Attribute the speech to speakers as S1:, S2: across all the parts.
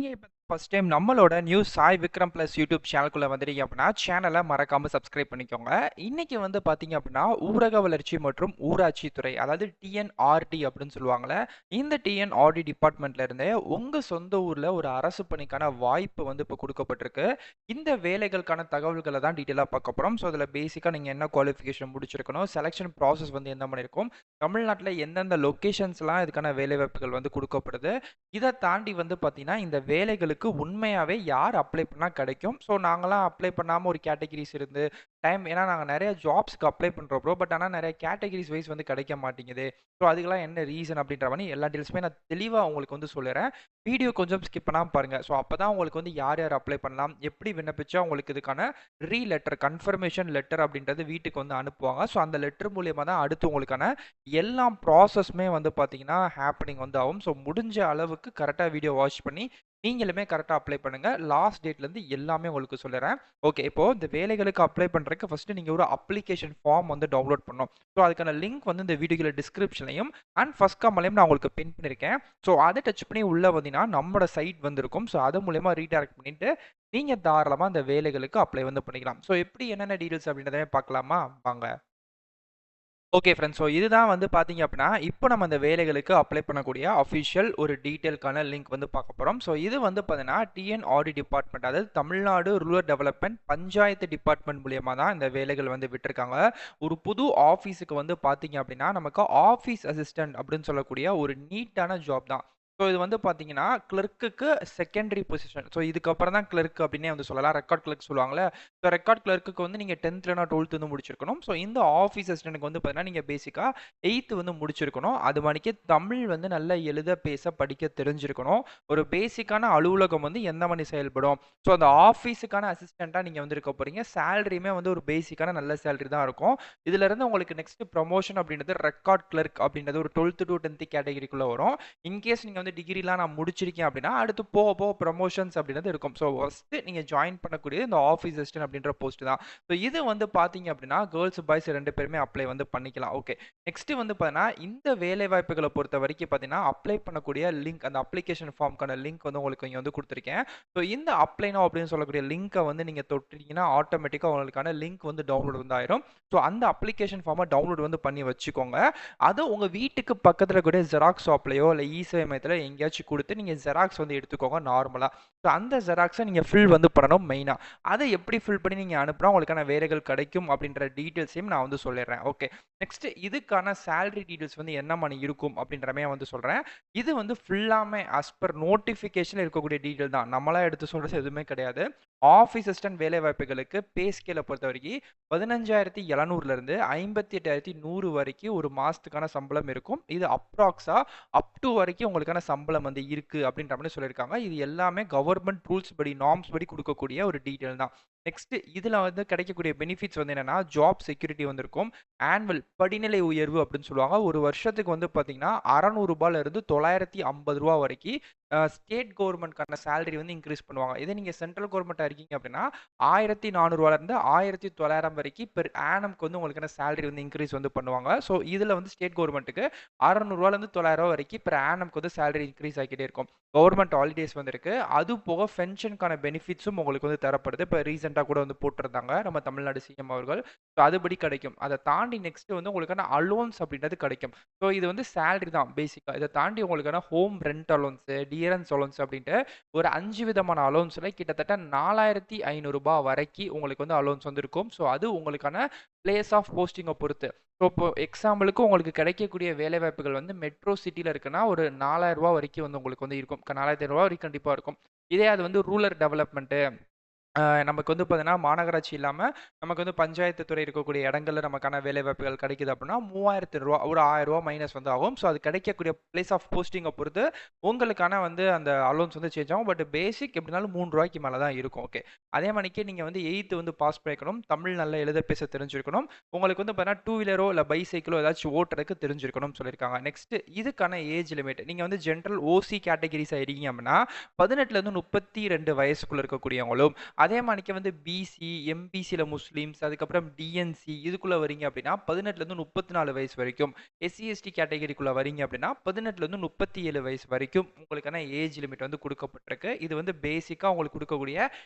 S1: நீங்க இப்ப first time நம்மளோட news Sai Vikram plus YouTube சேனலுக்குள்ள வந்துட்டீங்க அப்படின்னா சேனலை மறக்காம சப்ஸ்கிரைப் பண்ணிக்கோங்க. இன்னைக்கு வந்து பாத்தீங்க அப்படின்னா ஊரக வளர்ச்சி மற்றும் ஊராட்சி துறை, அதாவது டிஎன்ஆர்டி அப்படின்னு சொல்லுவாங்கல்ல. இந்த டிஎன்ஆர்டி டிபார்ட்மெண்ட்ல இருந்து உங்க சொந்த ஊர்ல ஒரு அரசு பணிக்கான வாய்ப்பு வந்து இப்போ கொடுக்கப்பட்டிருக்கு. இந்த வேலைகளுக்கான தகவல்களை தான் டீட்டெயிலாக பார்க்க போறோம். ஸோ அதில் பேசிக்காக நீங்கள் என்ன குவாலிஃபிகேஷன் முடிச்சிருக்கணும், செலெக்ஷன் ப்ராசஸ் வந்து எந்த மாதிரி இருக்கும், தமிழ்நாட்டில் எந்தெந்த லொக்கேஷன்ஸ்லாம் இதுக்கான வேலைவாய்ப்புகள் வந்து கொடுக்கப்படுது, இத தாண்டி வந்து பார்த்தீங்கன்னா, இந்த வேலைகளுக்கு உண்மையாவே யார் அப்ளை பண்ணா கிடைக்கும்? ஸோ நாங்கலாம் அப்ளை பண்ணாம ஒரு கேட்டகரிஸ் இருந்து ஏன்னா நாங்க நெறைய ஜாப்ஸ்க்கு அப்ளை பண்றோம் ப்ரோ. பட் ஆனா நெறைய கேட்டகரிஸ் வைஸ் வந்து கிடைக்க மாட்டேங்குது. ஸோ அதுக்கெல்லாம் என்ன ரீசன் அப்படின்ற மாரி எல்லா டீடெயில்ஸுமே நான் தெளிவா உங்களுக்கு வந்து சொல்லிறேன். வீடியோ கொஞ்சம் ஸ்கிப் பண்ணாம பாருங்க. ஸோ அப்பதான் உங்களுக்கு வந்து யார் யார் அப்ளை பண்ணலாம், எப்படி விண்ணப்பிச்சா உங்களுக்கு இதுக்கான லெட்டர், கன்ஃபர்மேஷன் லெட்டர் அப்படின்றது வீட்டுக்கு வந்து அனுப்புவாங்க. ஸோ அந்த லெட்டர் மூலியமா தான் அடுத்து உங்களுக்கான எல்லா ப்ராசஸுமே வந்து பார்த்தீங்கன்னா, ஹேப்பனிங் வந்து ஆகும். ஸோ முடிஞ்ச அளவுக்கு கரெக்ட்டா வீடியோ வாட்ச் பண்ணி, நீங்களுமே கரெக்ட்டா அப்ளை பண்ணுங்க. லாஸ்ட் டேட்லேருந்து எல்லாமே உங்களுக்கு சொல்லிறேன். ஓகே. இப்போ இந்த வேலைகளுக்கு அப்ளை பண்றதுக்கு ஃபர்ஸ்ட் நீங்க ஒரு அப்ளிகேஷன் ஃபார்ம் வந்து டவுன்லோட் பண்ணணும். ஸோ அதுக்கான லிங்க் வந்து இந்த வீடியோல டிஸ்கிரிப்ஷன்லயும் அண்ட் ஃபர்ஸ்ட் கமெண்ட்லயும் நான் உங்களுக்கு பின் பண்ணியிருக்கேன். ஸோ அத டச் பண்ணி உள்ள வந்தீங்கன்னா, நம்மோட சைட் வந்திருக்கும். ஸோ அது மூலியமா ரீடைரக்ட் பண்ணிட்டு, நீங்க தாராளமா இந்த வேலைகளுக்கு அப்ளை வந்து பண்ணிக்கலாம். ஸோ எப்படி என்னென்ன டீடெயில்ஸ் அப்படின்றத பார்க்கலாமா? வாங்க. Okay friends. ஸோ இதுதான் வந்து பார்த்தீங்க அப்படின்னா, இப்போ நம்ம அந்த வேலைகளுக்கு அப்ளை பண்ணக்கூடிய அஃபிஷியல் ஒரு டீட்டெயிலுக்கான லிங்க் வந்து பார்க்க போறோம். ஸோ இது வந்து பார்த்தீங்கன்னா, டிஎன்ஆர்டி டிபார்ட்மெண்ட், அதாவது Tamil Nadu rural development panchayat department மூலியமா தான் இந்த வேலைகள் வந்து விட்டிருக்காங்க. ஒரு புது ஆஃபீஸுக்கு வந்து பார்த்தீங்க அப்படின்னா, நமக்கு ஆஃபீஸ் அசிஸ்டன்ட் அப்படின்னு சொல்லக்கூடிய ஒரு நீட்டான ஜாப் தான். ஸோ இது வந்து பார்த்தீங்கன்னா, கிளர்க்குக்கு செகண்டரி பொசிஷன். ஸோ இதுக்கப்புறம் தான் கிளர்க் அப்படின்னே வந்து சொல்லலாம். ரெக்கார்ட் கிளர்க் சொல்லுவாங்கல்ல. ஸோ ரெக்கார்ட் கிளர்க்குக்கு வந்து நீங்க 10th இல்லனா 12th வந்து முடிச்சிருக்கணும். ஸோ இந்த ஆஃபீஸ் அசிஸ்டன்ட்க்கு வந்து பார்த்தீங்கன்னா, நீங்க பேசிக்கா 8th வந்து முடிச்சிருக்கணும். அது மாணிக்கு தமிழ் வந்து நல்லா எழுத, பேச, படிக்க தெரிஞ்சிருக்கணும். ஒரு பேசிக்கான அலுவலகம் வந்து எந்த மாரி செயல்படும். ஸோ அந்த ஆஃபீஸுக்கான அசிஸ்டன்ட்டா நீங்க வந்து இருக்க போறீங்க. சேலரியுமே வந்து ஒரு பேசிக்கான நல்ல சேலரி தான் இருக்கும். இதுலருந்து உங்களுக்கு நெக்ஸ்ட் ப்ரமோஷன் அப்படின்றது ரெக்கார்ட் கிளர்க் அப்படின்றது ஒரு 12th to 10th கேட்டகரிக்குள்ள வரும். இன்கேஸ் நீங்க வந்து டிகிரிலாம் நான் முடிச்சிருக்கேன் அப்படின்னா, அடுத்து போக போக ப்ரமோஷன்ஸ் அப்படின்றது இருக்கும். ஸோ ஃபர்ஸ்ட் நீங்க ஜாயின் பண்ணக்கூடியது இந்த ஆஃபீஸ் அசிஸ்டன்ட் அப்படின்ற போஸ்ட் தான். ஸோ இது வந்து பார்த்தீங்க அப்படின்னா, கேர்ல்ஸ், பாய்ஸ் 2 பேருமே அப்ளை வந்து பண்ணிக்கலாம். ஓகே. நெக்ஸ்ட் வந்து பார்த்தீங்கன்னா, இந்த வேலை வாய்ப்புகள பொறுத்தவரைக்கும் பார்த்தீங்கன்னா, அப்ளை பண்ணக்கூடிய லிங்க், அந்த அப்ளிகேஷன் ஃபார்ம்க்கான லிங்க் வந்து உங்களுக்கு இங்க வந்து குடுத்துருக்கேன். ஸோ இந்த அப்ளை நவ் அப்படின்னு சொல்லக்கூடிய லிங்க்க வந்து நீங்க தொட்டீங்கன்னா, ஆட்டோமேட்டிக்கா உங்களுக்கான லிங்க் வந்து டவுன்லோட் வந்து ஆயிரும். ஸோ அந்த அப்ளிகேஷன் ஃபார்ம டவுன்லோட் வந்து பண்ணி வச்சுக்கோங்க. அது உங்க வீட்டுக்கு பக்கத்துல கூடிய ஜெராக்ஸ் ஷாப்லயோ, இல்ல இ-சேவை மையத்தில எங்கேயாச்சும் குடுத்து நீங்க ஜெராக்ஸ் வந்து எடுத்துக்கோங்க நார்மலா. ஸோ அந்த ஜெராக்ஸ நீங்க ஃபில் வந்து பண்ணணும் மெயினா. அத எப்படி ஃபில் பண்ணி நீங்க அனுப்புனா உங்களுக்கான வேலைகள் கிடைக்கும் அப்படின்ற டீட்டெயில்ஸையும் நான் வந்து சொல்லிடுறேன். ஓகே. நெக்ஸ்ட் இதுக்கான சேலரி டீட்டெயில்ஸ் வந்து என்ன மாரி இருக்கும் அப்படின்ற மாரி வந்து சொல்றேன். இது வந்து ஃபுல்லாமே ஆஸ் பெர் நோட்டிஃபிகேஷன்ல இருக்கக்கூடிய டீட்டெயில் தான். நம்மளா எடுத்து சொல்றது எதுவுமே கிடையாது. ஆஃபீஸ் அசிஸ்டன்ட் வேலை வாய்ப்புகளுக்கு பே ஸ்கேல பொறுத்தவரைக்கும் 15,700 இருந்து 58,100 வரைக்கும் ஒரு மாசத்துக்கான சம்பளம் இருக்கும். இது அப்ராக்ஸா அப் டூ வரைக்கும் உங்களுக்கான சம்பளம் வந்து இருக்கு அப்படின்ற மாரி சொல்லியிருக்காங்க. இது எல்லாமே கவர்ன்மெண்ட் ரூல்ஸ் படி, நார்ம்ஸ் படி குடுக்கக்கூடிய ஒரு டீட்டெயில் தான். நெக்ஸ்ட் இதுல வந்து கிடைக்கக்கூடிய பெனிஃபிட்ஸ் வந்து என்னன்னா, ஜாப் செக்யூரிட்டி வந்து இருக்கும். ஆனுவல் படிநிலை உயர்வு அப்படின்னு சொல்லுவாங்க. ஒரு வருஷத்துக்கு வந்து பார்த்தீங்கன்னா, ரூ. 600 இருந்து ரூ. 950 வரைக்கும் ஸ்டேட் கவர்ன்மெண்ட்க்கான சேலரி வந்து இன்கிரீஸ் பண்ணுவாங்க. இதே நீங்க சென்ட்ரல் கவர்ன்மெண்ட்டா இருக்கீங்க அப்படின்னா, ரூ. 1,400 இருந்து 1,900 வரைக்கும் பெர் ஆனம்க்கு வந்து உங்களுக்கான சேலரி வந்து இன்கிரீஸ் வந்து பண்ணுவாங்க. ஸோ இதுல வந்து ஸ்டேட் கவர்ன்மெண்ட்டுக்கு ரூ. 600 இருந்து ரூ. 900 வரைக்கும் பெர் ஆனம்க்கு வந்து சேலரி இன்கிரீஸ் ஆகிட்டே இருக்கும். கவர்ன்மெண்ட் ஹாலிடேஸ் வந்து இருக்கு. அது போக பென்ஷனுக்கான பெனிஃபிட்ஸும் உங்களுக்கு வந்து தரப்படுது. இப்ப ரீசென்ட்டா கூட வந்து போட்டிருந்தாங்க நம்ம தமிழ்நாடு சிஎம் அவர்கள். ஸோ அதுபடி கிடைக்கும். அத தாண்டி நெக்ஸ்ட் வந்து உங்களுக்கான அலோன்ஸ் அப்படின்றது கிடைக்கும். ஸோ இது வந்து சேலரி தான் பேசிக்கா. இத தாண்டி உங்களுக்கான home rent allowance, dearness allowance அப்படின்ட்டு ஒரு 5 விதமான அலோன்ஸ்ல கிட்டத்தட்ட ரூ. 4,500 வரைக்கும் உங்களுக்கு வந்து அலோன்ஸ் வந்து இருக்கும். ஸோ அது உங்களுக்கான பிளேஸ் ஆஃப் போஸ்டிங்க பொறுத்து. ஸோ இப்போ எக்ஸாம்பிளுக்கு உங்களுக்கு கிடைக்கக்கூடிய வேலைவாய்ப்புகள் வந்து மெட்ரோ சிட்டில இருக்குன்னா, ஒரு ரூ. 4,000 வரைக்கும் வந்து உங்களுக்கு வந்து இருக்கும். ரூ. 4,500 வரைக்கும் கண்டிப்பா இருக்கும். இதே அது வந்து ரூரல் டெவலப்மெண்ட் நமக்கு வந்து பார்த்தீங்கன்னா, மாநகராட்சி இல்லாம, நமக்கு வந்து பஞ்சாயத்து துறை இருக்கக்கூடிய இடங்கள்ல நமக்கான வேலைவாய்ப்புகள் கிடைக்குது அப்படின்னா, ரூ. 3,000 ஒரு ரூ. 1,000 மைனஸ் வந்து ஆகும். ஸோ அது கிடைக்கக்கூடிய பிளேஸ் ஆஃப் போஸ்டிங்க பொறுத்து உங்களுக்கான வந்து அந்த அலோன்ஸ் வந்து சேஞ்ச் ஆகும். பட் பேசிக் எப்படினாலும் ரூ. 3 மேல தான் இருக்கும். ஓகே. அதே மாணிக்கு நீங்க வந்து 8th வந்து பாஸ் பண்ணியிருக்கணும். தமிழ் நல்லா எழுத பேச தெரிஞ்சிருக்கணும். உங்களுக்கு வந்து பார்த்தீங்கன்னா, டூ வீலரோ இல்ல பைசைக்கிளோ ஏதாச்சும் ஓட்டுறதுக்கு தெரிஞ்சிருக்கணும்னு சொல்லியிருக்காங்க. நெக்ஸ்ட் இதுக்கான ஏஜ் லிமிட். நீங்க வந்து ஜெனரல் ஓசி கேட்டகரிஸா இருக்கீங்க அப்படின்னா, 18ல இருந்து 32 வயசுக்குள்ள இருக்கக்கூடியவங்களும், அதே மாணிக்கு வந்து பிசி, எம்பிசில முஸ்லிம்ஸ், அதுக்கப்புறம் டிஎன்சி இதுக்குள்ள வரீங்க அப்படின்னா 18லேருந்து 34 வயசு வரைக்கும். எஸ்சி, எஸ்டி கேட்டகரிக்குள்ள வரீங்க அப்படின்னா 18லேருந்து 37 வயசு வரைக்கும் உங்களுக்கான ஏஜ் லிமிட் வந்து குடுக்கப்பட்டிருக்கு. இது வந்து பேசிக்கா உங்களுக்கு குடுக்கக்கூடிய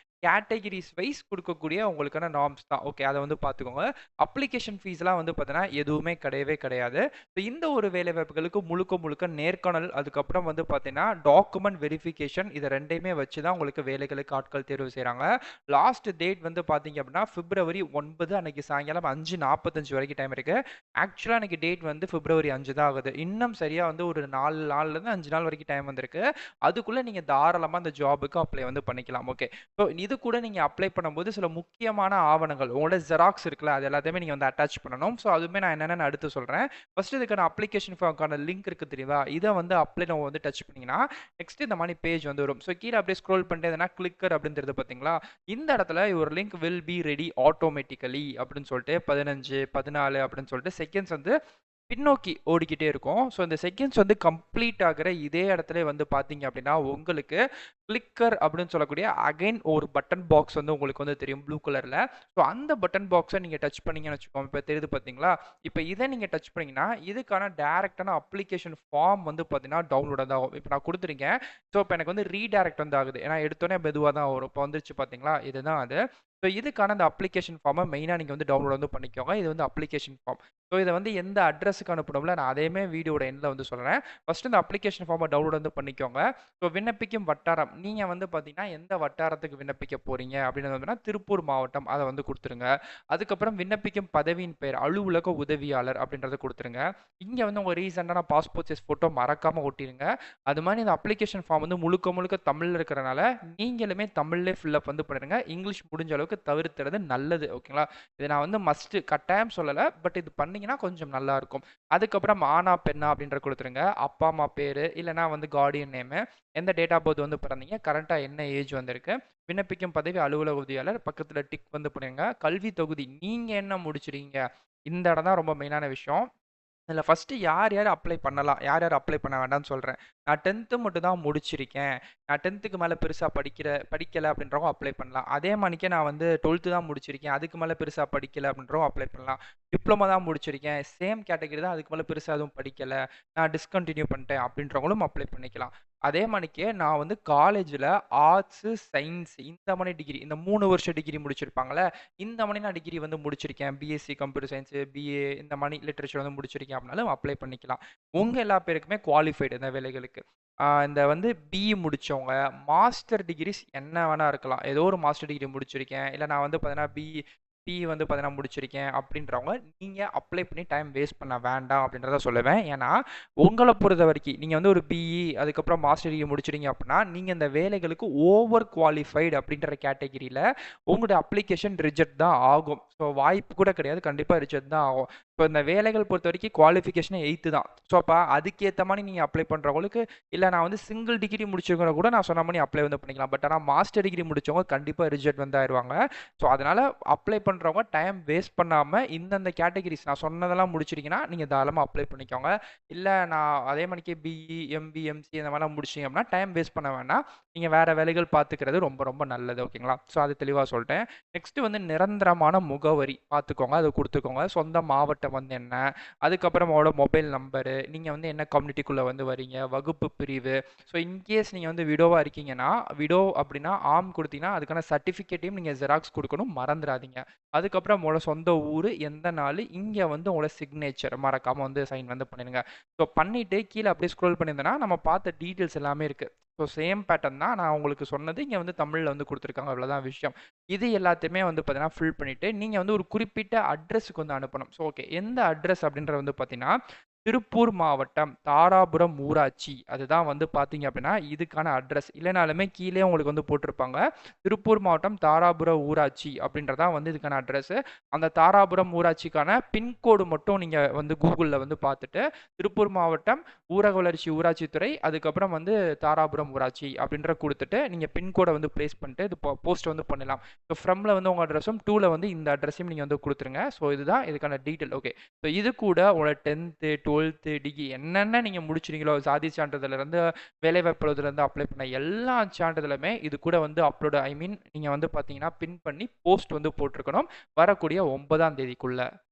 S1: கேட்டகரிஸ் வைஸ் குடுக்கக்கூடிய உங்களுக்கான நார்ம்ஸ் தான். ஓகே. அத வந்து பார்த்துக்கோங்க. அப்ளிகேஷன் ஃபீஸ்லாம் வந்து பார்த்தீங்கன்னா, எதுவுமே கிடையவே கிடையாது. ஸோ இந்த ஒரு வேலைவாய்ப்புகளுக்கு முழுக்க முழுக்க நேர்காணல், அதுக்கப்புறம் வந்து பார்த்தீங்கன்னா, டாக்குமெண்ட் வெரிஃபிகேஷன் இத 2யுமே வச்சு தான் உங்களுக்கு வேலைகளுக்கு ஆட்கள் தேர்வு செய்றாங்க. லாஸ்ட் டேட் வந்து பார்த்தீங்க அப்படின்னா, பிப்ரவரி 9 அன்னைக்கு சாயங்காலம் 5:45 வரைக்கும் டைம் இருக்கு. ஆக்சுவலா அன்னைக்கு டேட் வந்து பிப்ரவரி 5 தான் ஆகுது. இன்னும் சரியா வந்து ஒரு 4 நாள்லேருந்து 5 நாள் வரைக்கும் டைம் வந்திருக்கு. அதுக்குள்ள நீங்க தாராளமா அந்த ஜாப்க்கு அப்ளை வந்து பண்ணிக்கலாம். ஓகே. ஸோ இது கூட நீங்க அப்ளை பண்ணும்போது சில முக்கியமான ஆவணங்கள், உங்களோட ஜெராக்ஸ் இருக்குல்ல, அது எல்லாத்தையுமே நீங்க வந்து அட்டாச் பண்ணணும். ஸோ அதுவுமே நான் என்னென்னு அடுத்து சொல்றேன். ஃபர்ஸ்ட் இதுக்கான அப்ளிகேஷன் ஃபார்ம்க்கான லிங்க் இருக்கு தெரியுதா? இத வந்து அப்ளை நவ் வந்து டச் பண்ணீங்கன்னா, நெக்ஸ்ட் இந்த மாரி பேஜ் வந்து வரும். ஸோ கீழ அப்படியே ஸ்க்ரோல் பண்ணிட்டே இருந்தீங்கன்னா, கிளிக்கர் அப்படின்னு தெரியுது பார்த்தீங்களா? இந்த இடத்துல your link will be ready automatically அப்படின்னு சொல்லிட்டு 15, 14 அப்படின்னு சொல்லிட்டு செகண்ட்ஸ் வந்து பின்னோக்கி ஓடிக்கிட்டே இருக்கும். ஸோ இந்த செகண்ட்ஸ் வந்து கம்ப்ளீட் ஆகுற இதே இடத்துல வந்து பார்த்தீங்க அப்படின்னா, உங்களுக்கு கிளிக்கர் அப்படின்னு சொல்லக்கூடிய அகைன் ஒரு பட்டன் பாக்ஸ் வந்து உங்களுக்கு வந்து தெரியும் ப்ளூ கலர்ல. ஸோ அந்த பட்டன் பாக்ஸ நீங்க டச் பண்ணீங்கன்னு வச்சுக்கோங்க. இப்ப தெரியுது பார்த்தீங்களா? இப்ப இத நீங்க டச் பண்ணீங்கன்னா, இதுக்கான டைரக்ட்டான அப்ளிகேஷன் ஃபார்ம் வந்து பார்த்தீங்கன்னா, டவுன்லோட் தான் ஆகும். இப்ப நான் குடுத்துருக்கேன். ஸோ இப்ப எனக்கு வந்து ரீடைரக்ட் வந்து ஆகுது. ஏன்னா எடுத்தோனே மெதுவா தான் வரும். இப்ப வந்துருச்சு பார்த்தீங்களா? இதுதான் அது. ஸோ இதுக்கான அந்த அப்ளிகேஷன் ஃபார்ம மெயினா நீங்க வந்து டவுன்லோட் வந்து பண்ணிக்கோங்க. இது வந்து அப்ளிகேஷன் ஃபார்ம். ஸோ இத வந்து எந்த அட்ரஸ்க்கு அனுப்பணும்ல, நான் அதையுமே வீடியோட எண்ட்ல வந்து சொல்றேன். ஃபர்ஸ்ட் இந்த அப்ளிகேஷன் ஃபார்ம டவுன்லோட் வந்து பண்ணிக்கோங்க. ஸோ விண்ணப்பிக்கும் வட்டாரம், நீங்க வந்து பார்த்தீங்கன்னா, எந்த வட்டாரத்துக்கு விண்ணப்பிக்க போறீங்க அப்படின்னு வந்துன்னா, திருப்பூர் மாவட்டம் அத வந்து குடுத்துருங்க. அதுக்கப்புறம் விண்ணப்பிக்கும் பதவியின் பெயர் அலுவலக உதவியாளர் அப்படின்றத குடுத்துருங்க. இங்க வந்து உங்க ரீசென்ட்டான பாஸ்போர்ட் சைஸ் ஃபோட்டோ மறக்காம ஒட்டிருங்க. அது மாரி இந்த அப்ளிகேஷன் ஃபார்ம் வந்து முழுக்க முழுக்க தமிழ்ல இருக்கிறனால, நீங்களுமே தமிழ்லே ஃபில் அப் வந்து பண்ணிடுங்க. இங்கிலீஷ் முடிஞ்ச அளவுக்கு தவிர்த்துறது நல்லது. ஓகேங்களா? இது நான் வந்து மஸ்ட் கட்டாயம் சொல்லல. பட் இது பண்ணீங்கன்னா கொஞ்சம் நல்லா இருக்கும். அதுக்கப்புறம் ஆணா, பெண்ணா அப்படின்றத குடுத்துருங்க. அப்பா, அம்மா பேரு, இல்லன்னா வந்து கார்டியன் நேமு, எந்த டேட் ஆஃப் பர்த் வந்து பிறந்தீங்க, கரண்ட்டா என்ன ஏஜ் வந்திருக்கு, விண்ணப்பிக்கும் பதவி அலுவலக உதவியாளர், பக்கத்துல டிக் வந்து பண்ணிருங்க. கல்வி தொகுதி, நீங்க என்ன முடிச்சிருக்கீங்க? இந்த இடம் தான் ரொம்ப மெயினான விஷயம். இதுல ஃபர்ஸ்ட் யார் யார் அப்ளை பண்ணலாம்? யார் யார் அப்ளை பண்ண வேண்டாம்னு சொல்றேன். நான் 10த் மட்டும் தான் முடிச்சிருக்கேன். நான் 10த்துக்கு மேல பெருசா படிக்கல அப்படின்றவங்க அப்ளை பண்ணலாம். அதே மாணிக்கே நான் வந்து 12த் தான் முடிச்சிருக்கேன். அதுக்கு மேல பெருசா படிக்கல அப்படின்றவங்க அப்ளை பண்ணலாம். டிப்ளமோ தான் முடிச்சிருக்கேன். சேம் கேட்டகரி தான். அதுக்கு மேல பெருசா எதுவும் படிக்கல. நான் டிஸ்கன்டின்யூ பண்ணிட்டேன் அப்படின்றவங்களும் அப்ளை பண்ணிக்கலாம். அதே மாணிக்கே நான் வந்து காலேஜ்ல ஆர்ட்ஸ், சயன்ஸ் இந்த மாரி டிகிரி, இந்த 3 வருஷ டிகிரி முடிச்சிருப்பாங்கல்ல, இந்த மாரி நான் டிகிரி வந்து முடிச்சிருக்கேன். பிஎஸ்சி கம்ப்யூட்டர் சயன்ஸ், பிஏ இந்த மாரி லிட்டரேச்சர் வந்து முடிச்சிருக்கேன் அப்படின்னாலும் அப்ளை பண்ணிக்கலாம். உங்க எல்லா பேருக்குமே குவாலிஃபைடு இந்த வேலைகளுக்கு. இந்த வந்து பிஇ முடிச்சவங்க, மாஸ்டர் டிகிரிஸ் என்ன வேணா இருக்கலாம். ஏதோ ஒரு மாஸ்டர் டிகிரி முடிச்சிருக்கேன். இல்ல நான் வந்து பார்த்தீங்கன்னா பிஇ வந்து பார்த்தீங்கன்னா முடிச்சிருக்கேன் அப்படின்றவங்க, நீங்க அப்ளை பண்ணி டைம் வேஸ்ட் பண்ண வேண்டாம் அப்படின்றத சொல்லுவேன். ஏன்னா, உங்கள பொறுத்தவரைக்கும் நீங்க வந்து ஒரு பிஇ அதுக்கப்புறம் மாஸ்டர் டிகிரி முடிச்சிட்டீங்க அப்படின்னா, நீங்க இந்த வேலைகளுக்கு ஓவர் குவாலிஃபைடு அப்படின்ற கேட்டகரியில உங்களுடைய அப்ளிகேஷன் ரிஜெக்ட் தான் ஆகும். ஸோ வாய்ப்பு கூட கிடையாது. கண்டிப்பா ரிஜெக்ட் தான் ஆகும். இப்போ இந்த வேலைகள் பொறுத்தவரைக்கும் குவாலிஃபிகேஷனே 8த் தான். ஸோ அப்ப அதுக்கேத்த மாரி நீங்க அப்ளை பண்றவங்களுக்கு, இல்ல நான் வந்து சிங்கிள் டிகிரி முடிச்சவங்க கூட நான் சொன்ன மாரி அப்ளை வந்து பண்ணிக்கலாம். பட் ஆனா மாஸ்டர் டிகிரி முடிச்சவங்க கண்டிப்பா ரிஜெக்ட் வந்து ஆயிருவாங்க. ஸோ அதனால அப்ளை பண்றவங்க டைம் வேஸ்ட் பண்ணாம இந்தந்த கேட்டகரிஸ் நான் சொன்னதெல்லாம் முடிச்சிட்டீங்கன்னா, நீங்க தாராளமா அப்ளை பண்ணிக்கோங்க. இல்ல நான் அதே மாணிக்கே பிஇ, எம்பி, எம்சி இந்த மாரிலாம் முடிச்சீங்க அப்படின்னா, டைம் வேஸ்ட் பண்ண வேண்டாம். நீங்க வேற வேலைகள் பார்த்துக்கிறது ரொம்ப ரொம்ப நல்லது. ஓகேங்களா? ஸோ அது தெளிவா சொல்ட்டேன். நெக்ஸ்ட் வந்து நிரந்தரமான முகவரி பார்த்துக்கோங்க. அத குடுத்துக்கோங்க. சொந்த மாவட்டம் வந்து என்ன, அதுக்கப்புறம் உங்களோட மொபைல் நம்பரு, நீங்க வந்து என்ன கம்யூனிட்டிக்குள்ள வந்து வரீங்க, வகுப்பு பிரிவு. ஸோ இன்கேஸ் நீங்க வந்து விடோவா இருக்கீங்கன்னா, விடோ அப்படின்னா ஆம் குடுத்தீங்கன்னா, அதுக்கான சர்டிஃபிகேட்டையும் நீங்க ஜெராக்ஸ் குடுக்கணும். மறந்துறாதீங்க. அதுக்கப்புறம் உங்களோட சொந்த ஊரு, எந்த நாளு, இங்க வந்து உங்களோட சிக்னேச்சர் மறக்காம வந்து சைன் வந்து பண்ணிடுங்க. ஸோ பண்ணிட்டு கீழ அப்படியே ஸ்க்ரோல் பண்ணியிருந்தேன்னா, நம்ம பார்த்த டீட்டெயில்ஸ் எல்லாமே இருக்கு. ஸோ சேம் பேட்டர்ன் தான் நான் உங்களுக்கு சொன்னது. இங்க வந்து தமிழ்ல வந்து குடுத்துருக்காங்க. அவ்வளோதான் விஷயம். இது எல்லாத்தையுமே வந்து பார்த்தீங்கன்னா, ஃபில் பண்ணிட்டு, நீங்க வந்து ஒரு குறிப்பிட்ட அட்ரஸ்க்கு வந்து அனுப்பணும். So okay. எந்த அட்ரஸ் அப்படின்றது வந்து பார்த்தீங்கன்னா, திருப்பூர் மாவட்டம், தாராபுரம் ஊராட்சி. அதுதான் வந்து பார்த்தீங்க அப்படின்னா, இதுக்கான அட்ரஸ். இல்லனாலுமே கீழயே உங்களுக்கு வந்து போட்டிருப்பாங்க. திருப்பூர் மாவட்டம், தாராபுரம் ஊராட்சி அப்படின்றதான் வந்து இதுக்கான அட்ரஸ். அந்த தாராபுரம் ஊராட்சிக்கான பின்கோடு மட்டும் நீங்க வந்து கூகுள்ல வந்து பார்த்துட்டு, திருப்பூர் மாவட்டம், ஊரக வளர்ச்சி ஊராட்சித்துறை, அதுக்கப்புறம் வந்து தாராபுரம் ஊராட்சி அப்படின்ற குடுத்துட்டு, நீங்க பின்கோட வந்து பிளேஸ் பண்ணிட்டு, இது போஸ்ட் வந்து பண்ணலாம். ஸோ ஃப்ரம்ல வந்து உங்க அட்ரஸும், டூல வந்து இந்த அட்ரஸையும் நீங்க வந்து குடுத்துருங்க. ஸோ இதுதான் இதுக்கான டீட்டெயில். ஓகே. ஸோ இது கூட உங்களோட 10த், 12த் டிகிரி என்னென்ன நீங்க முடிச்சிருக்கீங்களோ, சாதி சான்றிதழ்லேருந்து, வேலைவாய்ப்பு அலுவலகத்துலேருந்து அப்ளை பண்ண எல்லா சான்றிதழுமே இது கூட வந்து அப்லோட் ஐ மீன் நீங்க வந்து பார்த்தீங்கன்னா, பின் பண்ணி போஸ்ட் வந்து போட்டுருக்கணும். வரக்கூடிய 9ஆம் தேதிக்குள்ள.